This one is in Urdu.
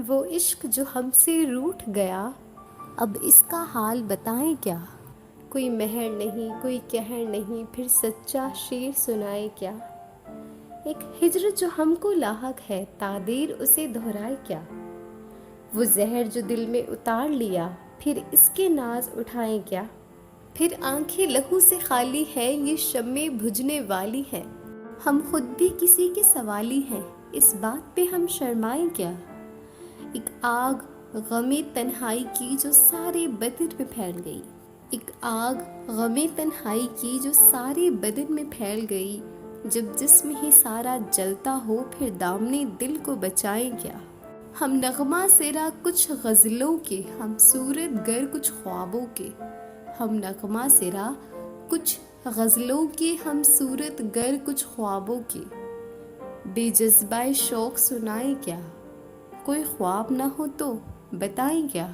وہ عشق جو ہم سے روٹھ گیا، اب اس کا حال بتائیں کیا؟ کوئی مہر نہیں، کوئی کہر نہیں، پھر سچا شعر سنائے کیا؟ ایک ہجر جو ہم کو لاحق ہے، تعدیر اسے دہرائے کیا؟ وہ زہر جو دل میں اتار لیا، پھر اس کے ناز اٹھائیں کیا؟ پھر آنکھیں لہو سے خالی ہیں، یہ شمع بجھنے والی ہیں، ہم خود بھی کسی کے سوالی ہیں، اس بات پہ ہم شرمائیں کیا؟ ایک آگ غم تنہائی کی جو سارے بدن میں پھیل گئی، ایک آگ غم تنہائی کی جو سارے بدن میں پھیل گئی، جب جسم ہی سارا جلتا ہو پھر دامنے دل کو بچائیں کیا؟ ہم نغمہ سرا کچھ غزلوں کے، ہم صورت گر کچھ خوابوں کے، ہم نغمہ سرا کچھ غزلوں کے، ہم صورت گر کچھ خوابوں کے، بے جذبہ شوق سنائیں کیا؟ کوئی خواب نہ ہو تو بتائیں کیا؟